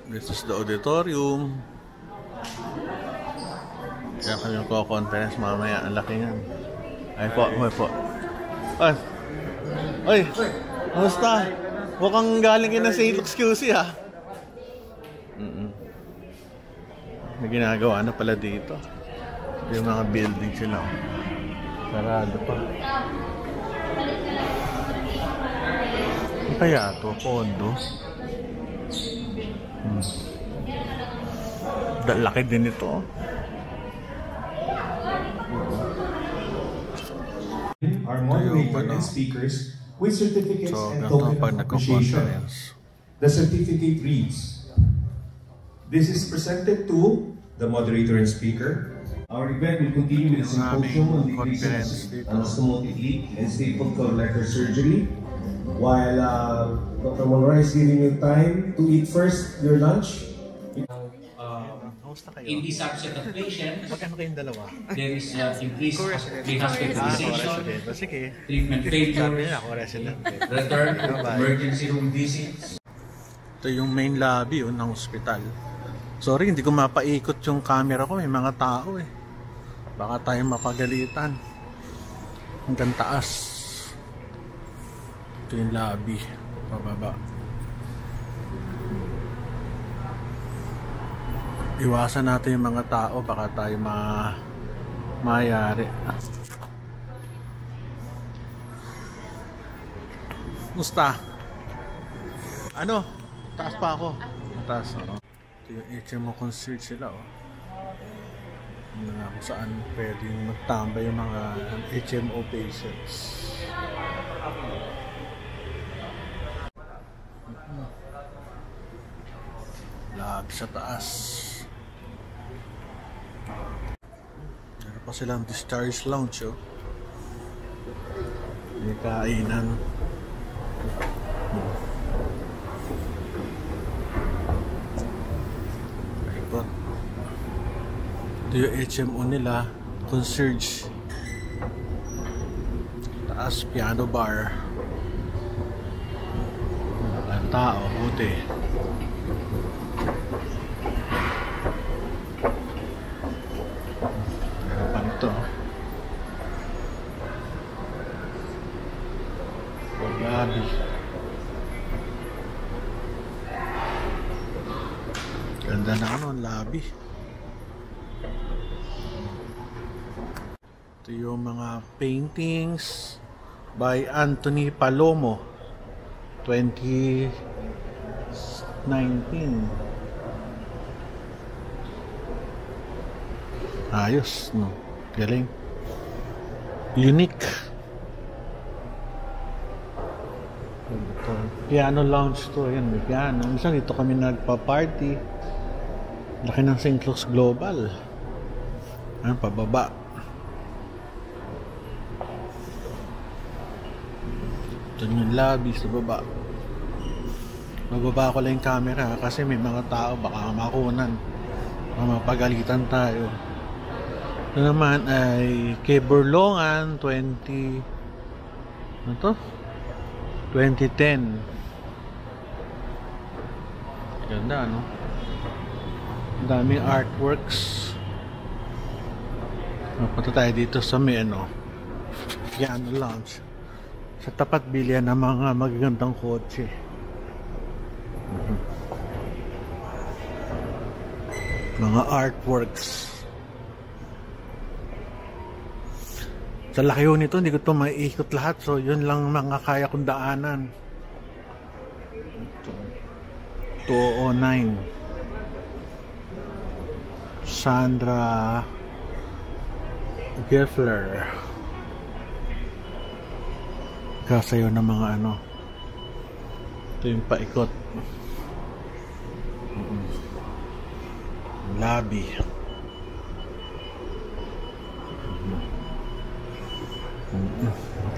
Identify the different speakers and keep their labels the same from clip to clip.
Speaker 1: This is the auditorium. Kaya kami magko-conference mamaya. Ang laki yan. Ay po, ay po. Ay! Ay! Kamusta? Mukhang galing ka na sa St. Luke's QC ha? May ginagawa na pala dito. Yung mga building sila. Sarado pa. Ano kaya ito? Pondo? Laki din ito.
Speaker 2: Our moderator and speakers with certificates and token of appreciation. The certificate reads, "This is presented to the moderator and speaker. Our event will continue with a symposium on decreasing anastomotic leak and staple colorectal surgery. While Dr. Monroy is giving you time to eat first your lunch.
Speaker 3: In the subset of patients,
Speaker 1: Magkano kayong dalawa?
Speaker 3: there is increased hospitalization, treatment failures, return to emergency room visits.
Speaker 1: Ito yung main lobby ng hospital. Sorry, hindi ko mapaikot yung camera ko. May mga tao eh. Baka tayo mapagalitan. Hanggang taas. Ito yung lobby. Pababa. Iwasan natin yung mga tao. Baka tayo mayari. Musta? Ano? Taas pa ako. Taas ako. Ito yung HMO concert sila oh. Kung saan pwedeng magtambay yung mga HMO patients. Lab sa taas. Meron pa silang discharge lounge oh. May kainan. Ito yung HMO nila, concierge. Taas, piano bar. Ang tao, buti. Meron pa nito. Lobby. Ganda na lobby. Ito yung mga paintings by Anthony Palomo 2019. Ayos, no? Galing. Unique. Ito, piano lounge to. Ayan, may piano. Minsan dito kami nagpa-party. Laki ng St. Luke's Global. Ayan, pababa. Ito yung lobby sa baba. Mababa ko lang yung camera kasi may mga tao baka makunan. Baka mapagalitan tayo. Ito naman ay kay Burlongan 20 ano to? 2010. Ganda no? Ang daming artworks. Napunta tayo dito sa may piano lounge. Sa tapat bilihan ng mga magagandang kotse. Mga artworks. Sa laki yun nito, hindi ko ito maiikot lahat. So, yun lang mga kaya kong daanan. 209. Sandra Geffler. Kasayo ng mga ito yung paikot. Lobby.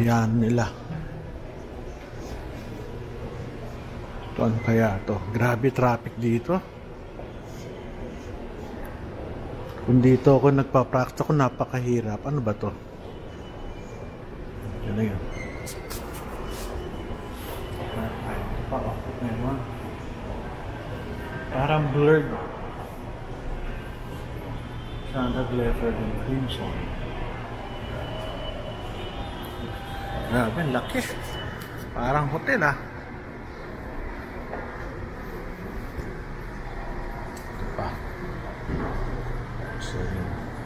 Speaker 1: Piano nila. Ito ano kaya ito? Grabe traffic dito. Kung dito ako nagpa-practice ako, napakahirap. Ano ba to? Yan na yun. Parang blurred. Standard leopard and crimson. Grabe, laki. Parang hotel ah. Ito pa.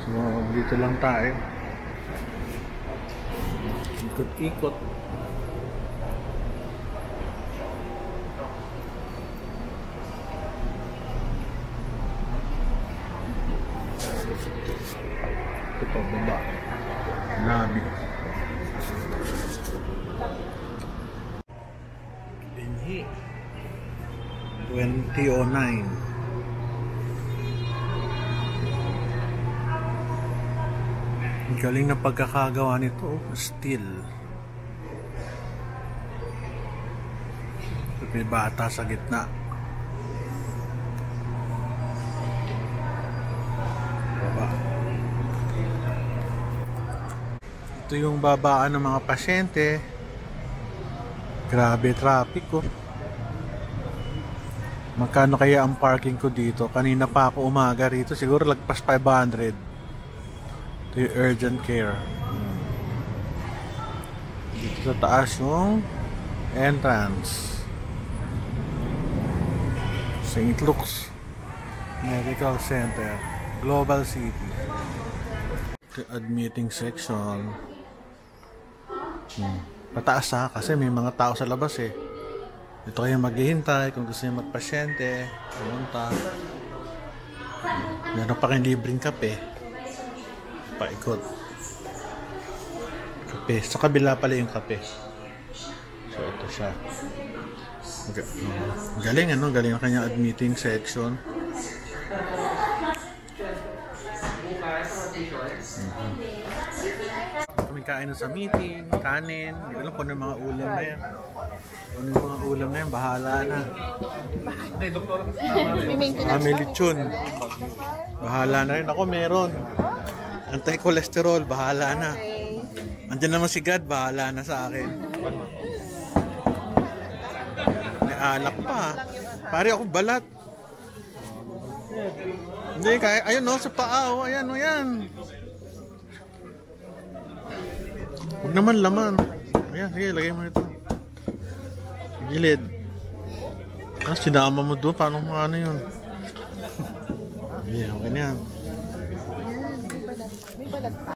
Speaker 1: So dito lang tayo. Ikot-ikot. Ito baba. Nabi. Binhi. 2009. Ang galing na pagkakagawa nito. Steel. May bata sa gitna. Baba. Ito yung babaan ng mga pasyente. Grabe traffic oh. Magkano kaya ang parking ko dito? Kanina pa ako umaga rito. Siguro lagpas 500. Ito yung urgent care. Dito sa taas yung entrance. St. Luke's Medical Center, Global City. The admitting section. Pataas ha, kasi may mga tao sa labas eh. Dito kayo maghihintay kung gusto niyo magpasyente, pumunta. Meron pa kayong libreng kape. Paikot. Kape. Sa kabila pala yung kape. So ito siya. Okay. Galing ano, galing ang kanyang admitting section. Kami kain sa meeting, kanin, hindi ko alam kung ano yung mga ulam na yan. Kung ano yung mga ulam na yan, bahala na. May lechon. Bahala na rin. Ako meron. Anti-cholesterol, bahala na. Andiyan naman si God, bahala na sa akin. May alak pa. Pare ako balat. Hindi, kaya, ayun o, sa paa o, ayan o yan. Huwag naman laman. Ayan, sige, lagay mo ito. Gilid. Ah, sinama mo doon, paano mo ano yun? Ayan, okay na yan.
Speaker 4: May balat pa.